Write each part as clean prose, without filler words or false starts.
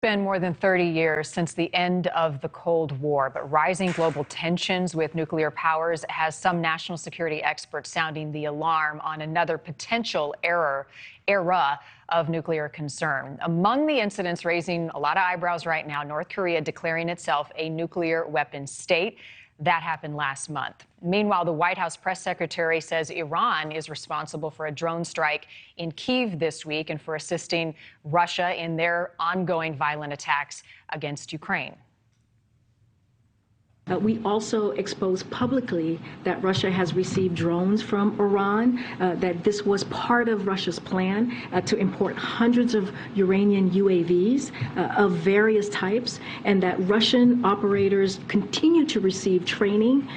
Been more than 30 years since the end of the Cold War, but rising global tensions with nuclear powers has some national security experts sounding the alarm on another potential era of nuclear concern. Among the incidents raising a lot of eyebrows right now, North Korea declaring itself a nuclear weapons state. That happened last month. Meanwhile, the White House press secretary says Iran is responsible for a drone strike in Kyiv this week and for assisting Russia in their ongoing violent attacks against Ukraine. We also exposed publicly that Russia has received drones from Iran, that this was part of Russia's plan to import hundreds of Iranian UAVs of various types, and that Russian operators continue to receive training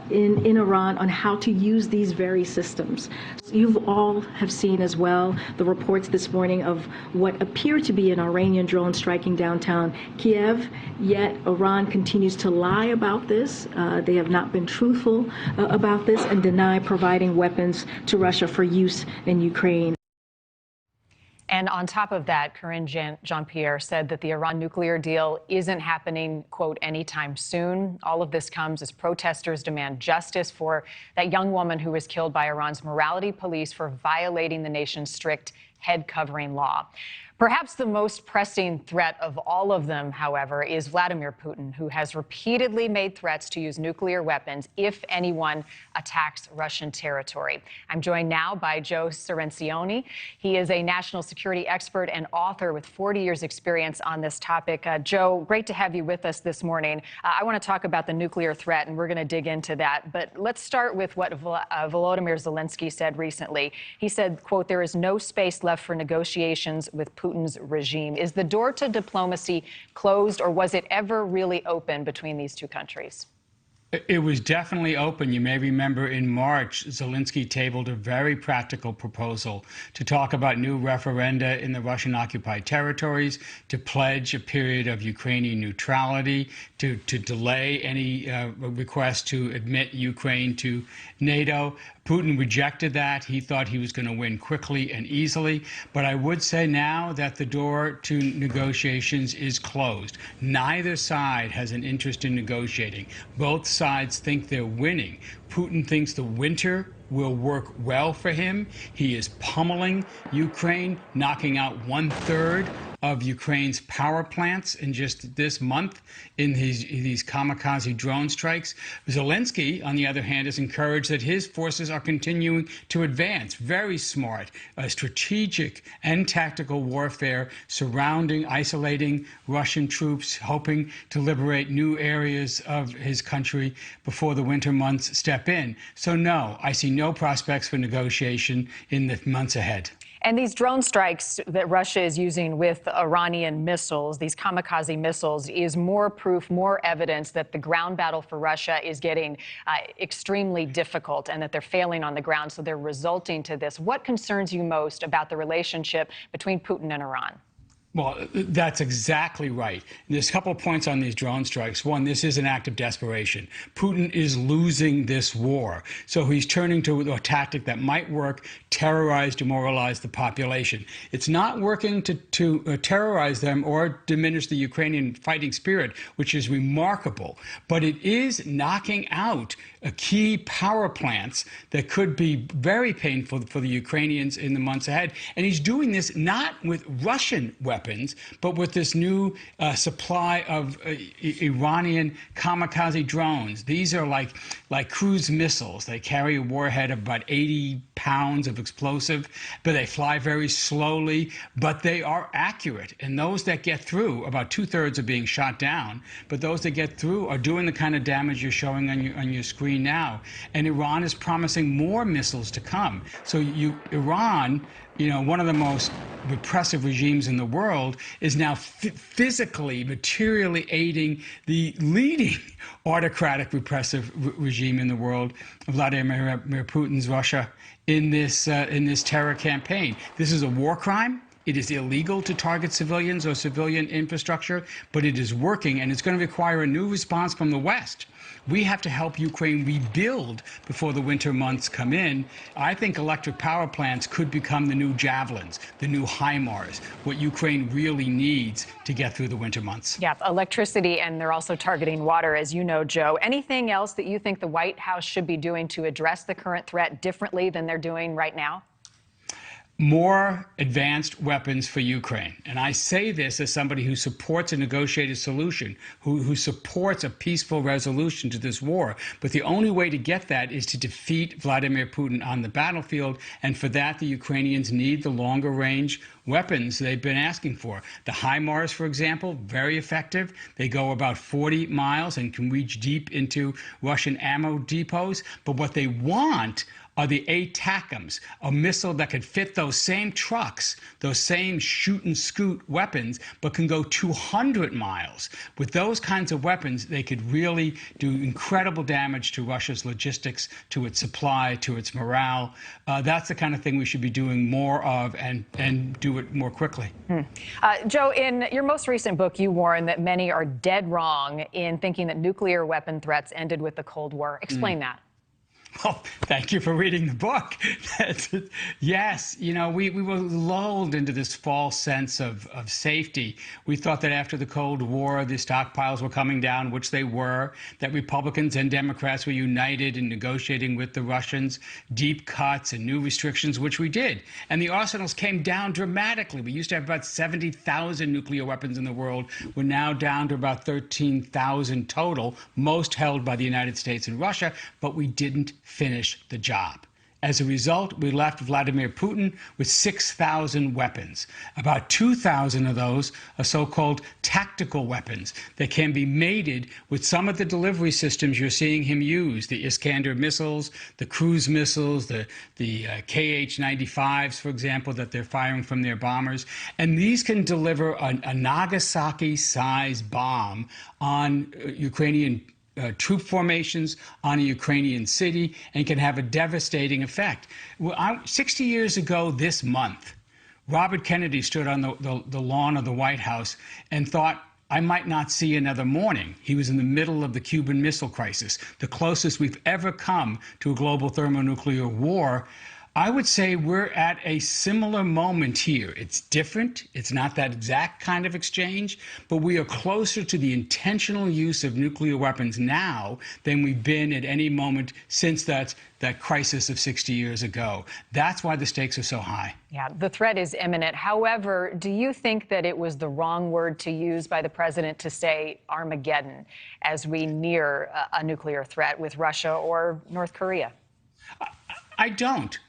in Iran on how to use these very systems. You've all have seen as well the reports this morning of what appear to be an Iranian drone striking downtown Kiev, yet Iran continues to lie about this. They have not been truthful about this and deny providing weapons to Russia for use in Ukraine. And on top of that, Karine Jean-Pierre said that the Iran nuclear deal isn't happening, quote, anytime soon. All of this comes as protesters demand justice for that young woman who was killed by Iran's morality police for violating the nation's strict head covering law. Perhaps the most pressing threat of all of them, however, is Vladimir Putin, who has repeatedly made threats to use nuclear weapons if anyone attacks Russian territory. I'm joined now by Joe Cirincione. He is a national security expert and author with 40 years' experience on this topic. Joe, great to have you with us this morning. I want to talk about the nuclear threat, and we're going to dig into that. But let's start with what Volodymyr Zelensky said recently. He said, quote, "There is no space left for negotiations with Putin's regime." Is the door to diplomacy closed, or was it ever really open between these two countries? It was definitely open. You may remember in March, Zelensky tabled a very practical proposal to talk about new referenda in the Russian-occupied territories, to pledge a period of Ukrainian neutrality, to delay any request to admit Ukraine to NATO. Putin rejected that. He thought he was going to win quickly and easily. But I would say now that the door to negotiations is closed. Neither side has an interest in negotiating. Both sides think they're winning. Putin thinks the winter will work well for him. He is pummeling Ukraine, knocking out 1/3 of Ukraine's power plants in just this month in these kamikaze drone strikes. Zelensky, on the other hand, is encouraged that his forces are continuing to advance. Very smart, strategic and tactical warfare surrounding, isolating Russian troops, hoping to liberate new areas of his country before the winter months step in. So no, I see no prospects for negotiation in the months ahead. And these drone strikes that Russia is using with Iranian missiles, these kamikaze missiles, is more proof, more evidence that the ground battle for Russia is getting extremely difficult and that they're failing on the ground. So they're resulting to this. What concerns you most about the relationship between Putin and Iran? Well, that's exactly right. There's a couple of points on these drone strikes. One, this is an act of desperation. Putin is losing this war. So he's turning to a tactic that might work, terrorize, demoralize the population. It's not working to terrorize them or diminish the Ukrainian fighting spirit, which is remarkable. But it is knocking out key power plants that could be very painful for the Ukrainians in the months ahead. And he's doing this not with Russian weapons, but with this new supply of Iranian kamikaze drones. These are like cruise missiles. They carry a warhead of about 80 pounds of explosive, but they fly very slowly, but they are accurate. And those that get through, about 2/3 are being shot down, but those that get through are doing the kind of damage you're showing on your screen now. And Iran is promising more missiles to come. So Iran, one of the most repressive regimes in the world, is now physically, materially aiding the leading autocratic repressive regime in the world, Vladimir Putin's Russia, in this terror campaign. This is a war crime. It is illegal to target civilians or civilian infrastructure, but it is working, and it's going to require a new response from the West. We have to help Ukraine rebuild before the winter months come in. I think electric power plants could become the new javelins, the new HIMARS, what Ukraine really needs to get through the winter months. Yeah, electricity, and they're also targeting water, as you know, Joe. Anything else that you think the White House should be doing to address the current threat differently than they're doing right now? More advanced weapons for Ukraine. And I say this as somebody who supports a negotiated solution, who supports a peaceful resolution to this war. But the only way to get that is to defeat Vladimir Putin on the battlefield. And for that, the Ukrainians need the longer range weapons they've been asking for. The HIMARS, for example, very effective. They go about 40 miles and can reach deep into Russian ammo depots. But what they want are the ATACMS, a missile that could fit those same trucks, those same shoot and scoot weapons, but can go 200 miles. With those kinds of weapons, they could really do incredible damage to Russia's logistics, to its supply, to its morale. That's the kind of thing we should be doing more of, and do it more quickly. Joe, in your most recent book, you warn that many are dead wrong in thinking that nuclear weapon threats ended with the Cold War. Explain that. Oh, thank you for reading the book. Yes, you know, we were lulled into this false sense of safety. We thought that after the Cold War, the stockpiles were coming down, which they were, that Republicans and Democrats were united in negotiating with the Russians, deep cuts and new restrictions, which we did. And the arsenals came down dramatically. We used to have about 70,000 nuclear weapons in the world. We're now down to about 13,000 total, most held by the United States and Russia, but we didn't finish the job. As a result, we left Vladimir Putin with 6,000 weapons. About 2,000 of those are so-called tactical weapons that can be mated with some of the delivery systems you're seeing him use, the Iskander missiles, the cruise missiles, the KH-95s, for example, that they're firing from their bombers. And these can deliver a Nagasaki-sized bomb on Ukrainian troop formations on a Ukrainian city, and can have a devastating effect. 60 years ago this month, Robert Kennedy stood on the lawn of the White House and thought, I might not see another morning. He was in the middle of the Cuban Missile Crisis, the closest we've ever come to a global thermonuclear war. I would say we're at a similar moment here. It's different. It's not that exact kind of exchange, but we are closer to the intentional use of nuclear weapons now than we've been at any moment since that crisis of 60 years ago. That's why the stakes are so high. Yeah, the threat is imminent. However, do you think that it was the wrong word to use by the president to say Armageddon as we near a nuclear threat with Russia or North Korea? I don't.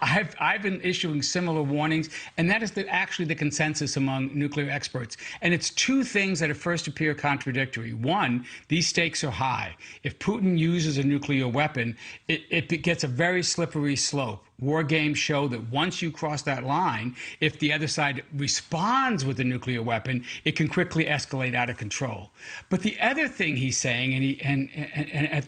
I've been issuing similar warnings, and that is actually the consensus among nuclear experts. And it's two things that at first appear contradictory. One, these stakes are high. If Putin uses a nuclear weapon, it gets a very slippery slope. War games show that once you cross that line, if the other side responds with a nuclear weapon, it can quickly escalate out of control. But the other thing he's saying, and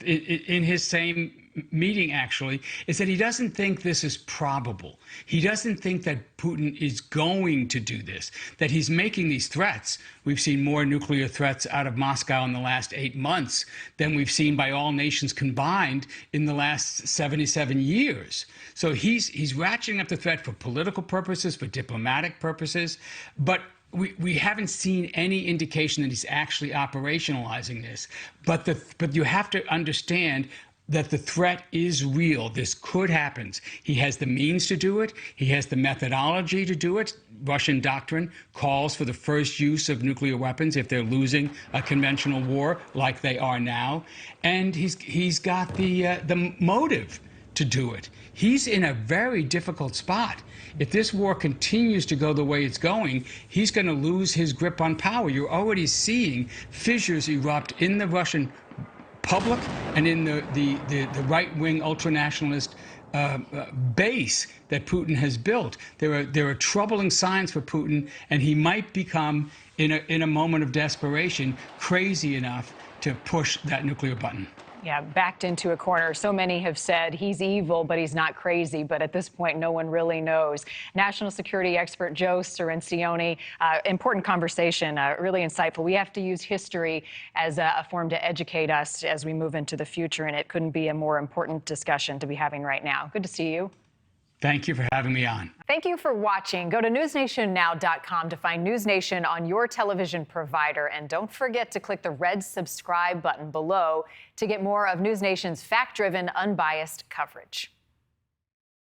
in his same meeting actually, is that he doesn't think this is probable. He doesn't think that Putin is going to do this, that he's making these threats. We've seen more nuclear threats out of Moscow in the last 8 months than we've seen by all nations combined in the last 77 years. So he's ratcheting up the threat for political purposes, for diplomatic purposes, but we haven't seen any indication that he's actually operationalizing this. But you have to understand that the threat is real. This could happen. He has the means to do it. He has the methodology to do it. Russian doctrine calls for the first use of nuclear weapons if they're losing a conventional war like they are now. And he's got the motive to do it. He's in a very difficult spot. If this war continues to go the way it's going, he's going to lose his grip on power. You're already seeing fissures erupt in the Russian public and in the right-wing ultranationalist base that Putin has built. There are troubling signs for Putin, and he might become, in a moment of desperation, crazy enough to push that nuclear button. Yeah, backed into a corner. So many have said he's evil, but he's not crazy. But at this point, no one really knows. National security expert Joe Cirincione, important conversation, really insightful. We have to use history as a form to educate us as we move into the future, and it couldn't be a more important discussion to be having right now. Good to see you. Thank you for having me on. Thank you for watching. Go to newsnationnow.com to find NewsNation on your television provider. And don't forget to click the red subscribe button below to get more of NewsNation's fact-driven, unbiased coverage.